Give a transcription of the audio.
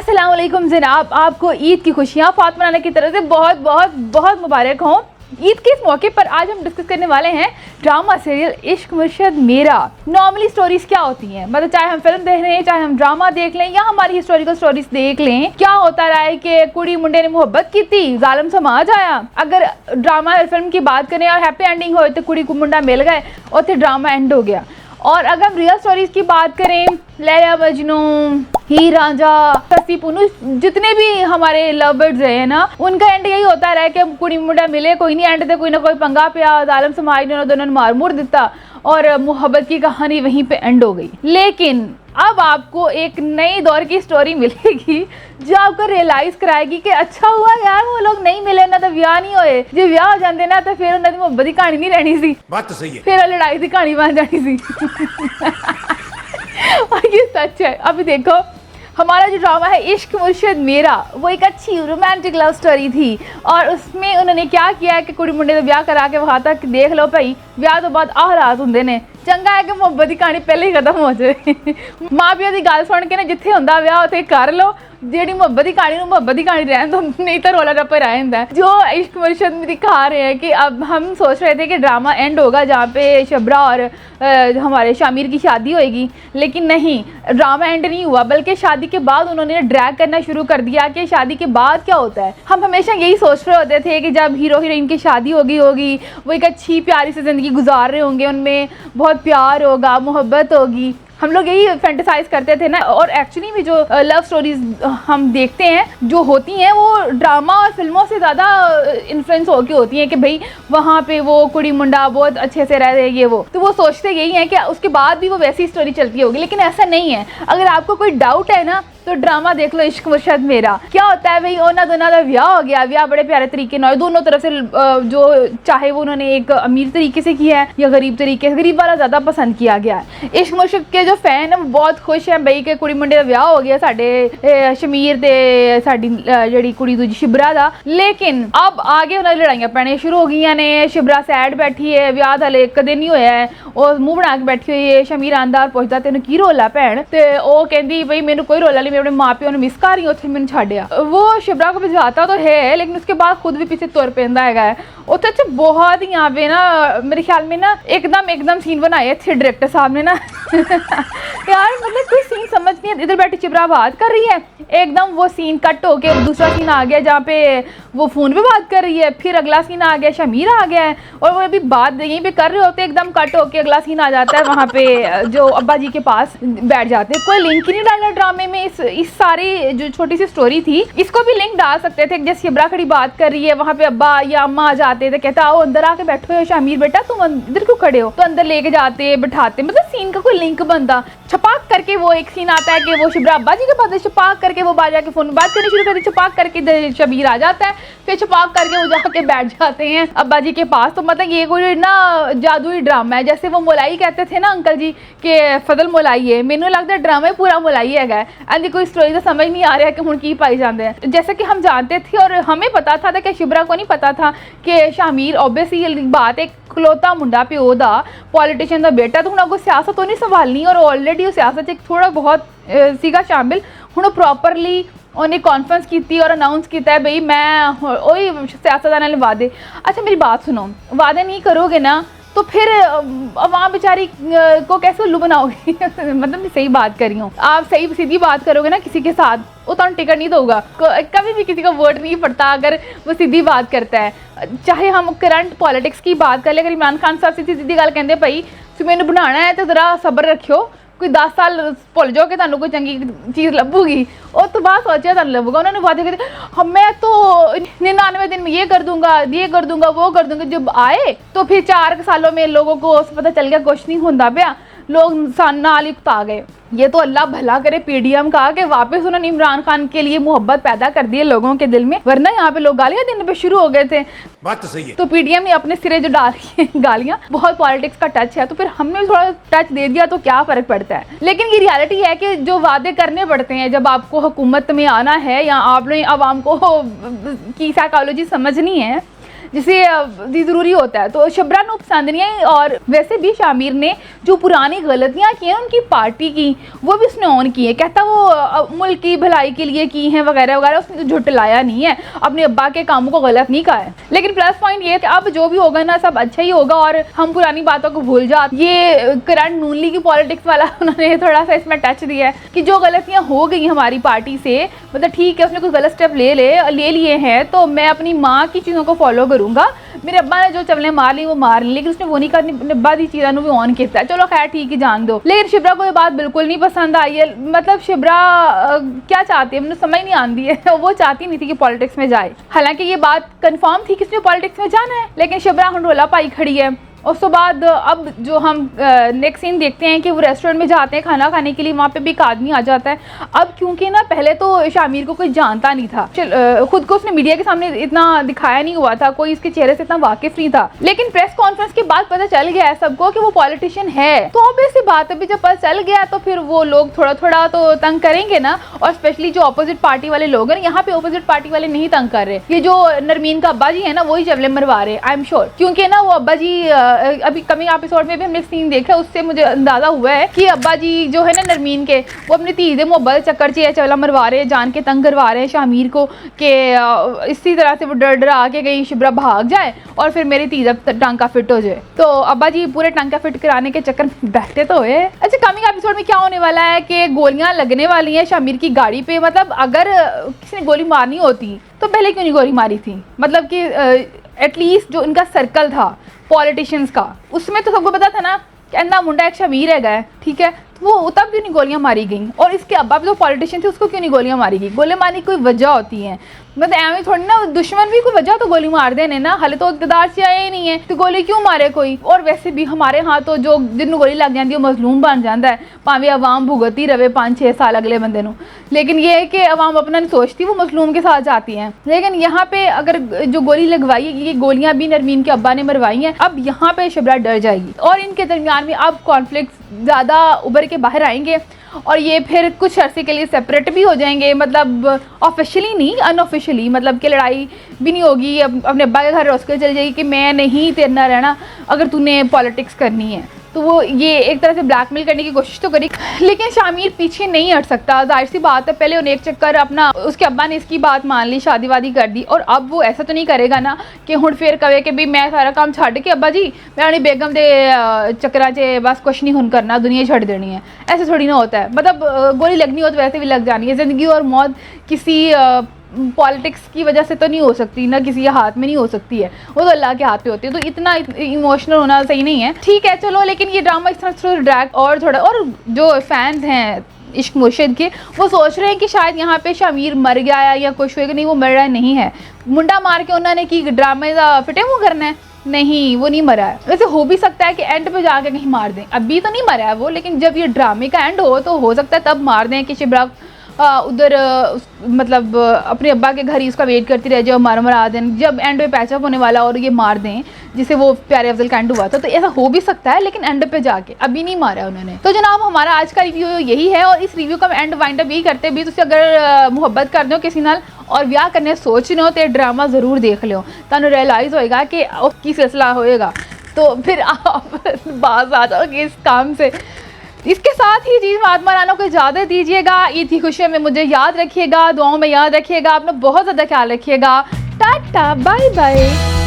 अस्सलाम वालेकुम जनाब, आपको ईद की खुशियाँ फातिमा नाना की तरफ से बहुत बहुत बहुत मुबारक हों। ईद के इस मौके पर आज हम डिस्कस करने वाले हैं ड्रामा सीरियल इश्क मुर्शद मेरा। नॉर्मली स्टोरीज क्या होती हैं, मतलब चाहे हम फिल्म देख रहे हैं, चाहे हम ड्रामा देख लें या हमारी हिस्टोरिकल स्टोरीज देख लें, क्या होता रहा है कि कुड़ी मुंडे ने मोहब्बत की थी, जालिम समाज आया। अगर ड्रामा और फिल्म की बात करें और हैप्पी एंडिंग हो तो कुड़ी को मुंडा मिल गए और फिर ड्रामा एंड हो गया। और अगर हम रियल स्टोरीज की बात करें, लैला मजनू, हीर रांझा, सस्ती पुनू, जितने भी हमारे लव बर्ड्स रहे हैं ना, उनका एंड यही होता रहा है कि कुड़ी मुंडा मिले, कोई नहीं एंड थे, कोई ना कोई पंगा पिया, जालिम समाज ने दोनों मार मुर दिता और मोहब्बत की कहानी वहीं पे एंड हो गई। लेकिन अब आपको एक नई दौर की स्टोरी मिलेगी जो आपको रियलाइज कराएगी कि अच्छा हुआ यार वो लोग नहीं मिले ना, तो ब्याह नहीं होए। जो ब्याह हो जाते ना तो फिर उन्होंने मोहब्बत की कहानी नहीं रहनी सी, बात तो सही है, फिर लड़ाई की कहानी बन जानी सी। और ये सच है। अभी देखो हमारा जो ड्रामा है इश्क मुर्शद मेरा, वो एक अच्छी रोमांटिक लव स्टोरी थी और उसमें उन्होंने क्या किया है कि कुड़ी मुंडे तो ब्याह करा के वहाँ तक देख लो भाई, ब्याह तो बाद हालात होंगे ने, चंगा है कि मोहब्बत की कहानी पहले ही खत्म हो जाए। माँ प्यो की गल सुन के ना जिथे होंदा ब्याह उत्थे कर लो, जेड़ी मोहब्बत की कहानी रहन दो, नहीं तो रोला रप्पा रह जाता है। जो इश्क मुर्शद में दिखा रहे हैं कि अब हम सोच रहे थे कि ड्रामा एंड होगा जहाँ पे शबरा और हमारे शामिर की शादी होएगी, लेकिन नहीं, ड्रामा एंड नहीं हुआ, बल्कि शादी के बाद उन्होंने ड्रैग करना शुरू कर दिया कि शादी के बाद क्या होता है। हम हमेशा यही सोच रहे होते थे कि जब हीरो हीरोइन की शादी होगी वो एक अच्छी प्यारी सी ज़िंदगी गुजार रहे होंगे, उनमें बहुत प्यार होगा, मोहब्बत होगी, हम लोग यही फैंटेसाइज करते थे ना। और एक्चुअली में जो लव स्टोरीज हम देखते हैं जो होती हैं वो ड्रामा और फिल्मों से ज़्यादा इन्फ्लुएंस होकर होती हैं कि भाई वहाँ पे वो कुड़ी मुंडा बहुत अच्छे से रह रहे, ये वो, तो वो सोचते यही हैं कि उसके बाद भी वो वैसी स्टोरी चलती होगी, लेकिन ऐसा नहीं है। अगर आपको कोई डाउट है ना तो ड्रामा देख लो इश्क मुर्शद मेरा। क्या होता है भाई, ओना दोनों का ब्याह हो गया, ब्याह बड़े प्यारे तरीके ना, दोनों तरफ से जो चाहे वो उन्होंने एक अमीर तरीके से किया है या गरीब तरीके से, गरीब वाला ज़्यादा पसंद किया गया है। इश्क मुर्शद के जो फैन है वो बहुत खुश हैं भाई कि कुड़ी मुंडे का ब्याह हो गया साडे शमीर ते साडी जिहड़ी कुड़ी दूजी शिबरा दा। लेकिन अब आगे उन्होंने लड़ाइयाँ पैने शुरू हो गई ने। शिबरा सैड बैठी है, ब्याह हले कदे नहीं होया है, और मुँह बना के बैठी हुई है। शमीर आंदा और पुछदा तेन की रोला भैन, ते वो कहती भाई मैनू कोई रोला नहीं, अपने माँ प्यो ने मिस कर रही उत्थे मैंने छाड़िया। वो शिबरा को भिजवाता तो है लेकिन उसके बाद खुद भी पीछे तुर पैंदा है। उत्थे तो बहुत यहाँ पे ना मेरे ख्याल में ना एकदम सीन बनाए थे डायरेक्टर साहब ने ना। यार मतलब कोई सीन समझ नहीं है, इधर बैठी शिबरा बात कर रही है, एकदम वो सीन कट हो के दूसरा सीन आ गया जहाँ पे वो फ़ोन पे बात कर रही है, फिर अगला सीन आ गया शमीर आ गया है और वो अभी बात यहीं पे कर रहे होते, एकदम कट हो के अगला सीन आ जाता है वहाँ पे जो अब्बा जी के पास बैठ जाते हैं। कोई लिंक ही नहीं डालना ड्रामे में। इस सारी जो छोटी सी स्टोरी थी इसको भी लिंक डाल सकते थे। जैसे शिबरा खड़ी बात कर रही है, वहाँ पे अब्बा या अम्मा आ जाते थे, कहता आओ अंदर आके बैठो हो शामिर बेटा, तुम इधर क्यों खड़े हो, तो अंदर लेके जाते बिठाते, मतलब सीन का कोई लिंक बनता। छपाक करके वो एक सीन आता है कि वो शिबरा अब्बा जी के पास, छपाक करके वो बाजा के फोन में बात करनी शुरू करती, छपाक करके शबीर आ जाता है, फिर छपाक करके वो जाके बैठ जाते हैं अब्बा जी के पास। तो मतलब ये कोई ना जादुई ड्रामा है। जैसे वो मोलाई कहते थे ना अंकल जी के फजल मोलाई है, मैनू लगता है ड्रामा पूरा मोलाई है। एंड कोई स्टोरी तो समझ नहीं आ रहा है कि हुण की पाई जाते हैं। जैसे कि हम जानते थे और हमें पता था कि शिबरा को नहीं पता था कि शामिर ऑब्वियसली बात एक खलोता मुंडा प्यो दा पॉलिटिशियन का बेटा, तो हुण अगों सियासत तो नहीं संभालनी और ऑलरेडी वो सियासत एक थोड़ा बहुत सीगा शामिल। हुण प्रॉपरली उन्हें कॉन्फ्रेंस की और अनाउंस किया है भाई मैं वही सियासतदान वादे। अच्छा मेरी बात सुनो, वादे नहीं करोगे ना तो फिर वहाँ बेचारी को कैसे उल्लू बनाओगे। मतलब मैं सही बात कर रही हूँ, आप सही सीधी बात करोगे ना किसी के साथ, वो तो टिकट नहीं दोगा, कभी भी किसी का वोट नहीं पड़ता अगर वो सीधी बात करता है। चाहे हम करंट पॉलिटिक्स की बात कर ले, अगर इमरान खान साहब सीधी गल कहते भाई मैनू बनाना है तो ज़रा सब्र रखियो, कोई 10 साल भुल जाओ कि तुहानू कोई चंगी चीज़ लभूगी, और तो बाद सोचा तुहानू लभूगा। उन्होंने वादे करे मैं तो 99 दिन में ये कर दूंगा वो कर दूंगा। जब आए तो फिर 4 सालों में लोगों को पता चल गया कुछ नहीं होता पाया, लोग नाल ही उकता गए। ये तो अल्लाह भला करे पीडीएम का कि वापस उन्होंने इमरान खान के लिए मोहब्बत पैदा कर दी है लोगों के दिल में, वरना यहाँ पे लोग गालियाँ देने पे शुरू हो गए थे। बात तो सही है। तो पीडीएम ने अपने सिरे जो डाल रही है गालियाँ, बहुत पॉलिटिक्स का टच है, तो फिर हमने थोड़ा टच दे दिया तो क्या फ़र्क पड़ता है। लेकिन ये रियलिटी है कि जो वादे करने पड़ते हैं जब आपको हुकूमत में आना है या आपने आवाम को की साइकोलॉजी समझनी है, जिसे ज़रूरी होता है। तो शिब्रा को पसंद नहीं आई। और वैसे भी शामिर ने जो पुरानी गलतियाँ की हैं उनकी पार्टी की, वो भी उसने ऑन की है। कहता वो मुल्क की भलाई के लिए की हैं वगैरह वगैरह, उसने झुटलाया नहीं है, अपने अब्बा के कामों को गलत नहीं कहा है। लेकिन प्लस पॉइंट ये है कि अब जो भी होगा ना सब अच्छा ही होगा और हम पुरानी बातों को भूल जाते। ये करंट नून लीग की पॉलिटिक्स वाला उन्होंने थोड़ा सा इसमें टच दिया है कि जो गलतियाँ हो गई हमारी पार्टी से, मतलब ठीक है उसने कुछ गलत स्टेप ले लिए हैं तो मैं अपनी माँ की चीज़ों को फॉलो करूँगा। मेरे अब्बा ने जो चवलें मार ली वो मार ली, लेकिन उसने वो नहीं करनी, अब्बा दी चीज़ों भी ऑन किया। चलो खैर ठीक है जान दो। लेकिन शिब्रा को ये बात बिल्कुल नहीं पसंद आई है। मतलब शिब्रा क्या चाहती है मुझे समझ नहीं आती है। वो चाहती नहीं थी कि पॉलिटिक्स में जाए, हालांकि ये बात कंफर्म थी कि उसने पॉलिटिक्स में जाना है, लेकिन शिब्रा हंडोला पाई खड़ी है। उसके बाद अब जो हम नेक्स्ट सीन देखते हैं कि वो रेस्टोरेंट में जाते हैं खाना खाने के लिए, वहाँ पे भी एक आदमी आ जाता है। अब क्योंकि ना पहले तो शामिर को कोई जानता नहीं था, खुद को उसने मीडिया के सामने इतना दिखाया नहीं हुआ था, कोई इसके चेहरे से इतना वाकिफ नहीं था, लेकिन प्रेस कॉन्फ्रेंस के बाद पता चल गया है सबको कि वो पॉलिटिशियन है। तो ऑब्वियस सी बात है, जब पता चल गया तो फिर वो लोग थोड़ा थोड़ा तो तंग करेंगे ना। और स्पेशली जो अपोजिट पार्टी वाले लोग हैं, यहाँ पे अपोजिट पार्टी वाले नहीं तंग कर रहे, ये जो नरमीन का अब्बा जी है ना वही चवले मरवा रहे, आई एम श्योर। क्योंकि ना वो अब्बा जी अभी कमिंग एपिसोड में भी हमने सीन देखा, उससे मुझे अंदाजा हुआ है कि अब्बा जी जो है ना नरमीन के, वो अपनी धी दे मोहब्बत चक्कर च चवला मरवा रहे हैं, जान के तंग करवा रहे हैं शामिर को कि इसी तरह से वो डर डरा के कहीं शिब्रा भाग जाए और फिर मेरी धी का टांका फिट हो जाए। तो अब्बा जी पूरे टांका फिट कराने के चक्कर में बैठे तो हुए। अच्छा, कमिंग एपिसोड में क्या होने वाला है कि गोलियां लगने वाली हैं शामिर की गाड़ी पे। मतलब अगर किसी ने गोली मारनी होती तो पहले क्यों नहीं गोली मारी थी? मतलब कि एटलीस्ट जो इनका सर्कल था पॉलिटिशियंस का, उसमें तो सबको पता था ना कि अन्ना मुंडा एक शामिर है गए, ठीक है, तो वो तब क्यों नहीं गोलियां मारी गई? और इसके अब्बा भी जो पॉलिटिशियन थे उसको क्यों नहीं गोलियां मारी गई? गोली मारने की कोई वजह होती है, मतलब एवं थोड़ी ना, दुश्मन भी कोई वजह तो गोली मार देने ना, हाले तो इक़्तिदार से आए ही नहीं है तो गोली क्यों मारे कोई? और वैसे भी हमारे यहाँ तो जो जिन गोली लग जाती है वो मजलूम बन जाता है, भावें अवाम भुगती रहे 5-6 साल अगले बंदे नूं। लेकिन ये है कि अवाम अपना नहीं सोचती, वो मजलूम के साथ जाती हैं। लेकिन यहाँ पे अगर जो गोली लगवाई है, ये गोलियाँ भी नरमीन के अब्बा ने मरवाई हैं, अब यहाँ पे शिब्रा डर जाएगी और इनके दरमियान में अब कॉन्फ्लिक्ट ज़्यादा उभर के बाहर आएंगे और ये फिर कुछ अरसे के लिए सेपरेट भी हो जाएंगे। मतलब ऑफिशियली नहीं, अनऑफिशियली, मतलब कि लड़ाई भी नहीं होगी। अपने अब्बा के घर रोस कर चली जाएगी कि मैं नहीं तेरे ना रहना अगर तूने पॉलिटिक्स करनी है। तो वो ये एक तरह से ब्लैकमेल करने की कोशिश तो करी, लेकिन शामिर पीछे नहीं हट सकता। जाहिर सी बात है, पहले उन्हें एक चक्कर अपना उसके अब्बा ने इसकी बात मान ली, शादी वादी कर दी, और अब वो ऐसा तो नहीं करेगा ना कि हुण फिर कहे कि भी मैं सारा काम छड़ के अब्बा जी मैं अपनी बेगम के चक्कर च बस कुछ नहीं हुण करना, दुनिया छड़ देनी है। ऐसे थोड़ी ना होता है। मतलब गोली लगनी हो तो वैसे भी लग जानी है। ज़िंदगी और मौत किसी पॉलिटिक्स की वजह से तो नहीं हो सकती ना, किसी के हाथ में नहीं हो सकती है, वो तो अल्लाह के हाथ पे होती है। तो इतना इमोशनल होना सही नहीं है, ठीक है चलो। लेकिन ये ड्रामा इस तरह से ड्रैग और थोड़ा, और जो फैंस हैं इश्क मुर्शिद के, वो सोच रहे हैं कि शायद यहाँ पे शामिर मर गया है या कुछ होएगा। नहीं, वो मर रहा नहीं है। मुंडा मार के उन्होंने की ड्रामे का फिटे मुँह करना है, नहीं वो नहीं मरा है। वैसे हो भी सकता है कि एंड पे जाके कहीं मार दें, अभी तो नहीं मरा है वो, लेकिन जब ये ड्रामे का एंड हो तो हो सकता है तब मार दें कि शिब्रा उधर मतलब अपने अब्बा के घर ही उसका वेट करती रह जाए और मारा दें जब एंड पे पैचअप होने वाला और ये मार दें, जिसे वो प्यारे अफजल का एंड हुआ था। तो ऐसा हो भी सकता है, लेकिन एंड पे जाके अभी नहीं मारा उन्होंने। तो जनाब हमारा आज का रिव्यू यही है, और इस रिव्यू का एंड वाइंड अप यही करते भी तुम अगर मुहब्बत कर दो किसी नाल और ब्याह करने सोच रहे हो तो ड्रामा ज़रूर देख लो, तुहानू रियलाइज़ होएगा कि की सिलसिला होएगा, तो फिर आप बाज आ जाओगे इस काम से। इसके साथ ही जी महात्मा राना को इजाज़त दीजिएगा। ईद की खुशियों में मुझे याद रखिएगा, दुआओं में याद रखिएगा, अपना बहुत ज़्यादा ख्याल रखिएगा। Tata bye bye.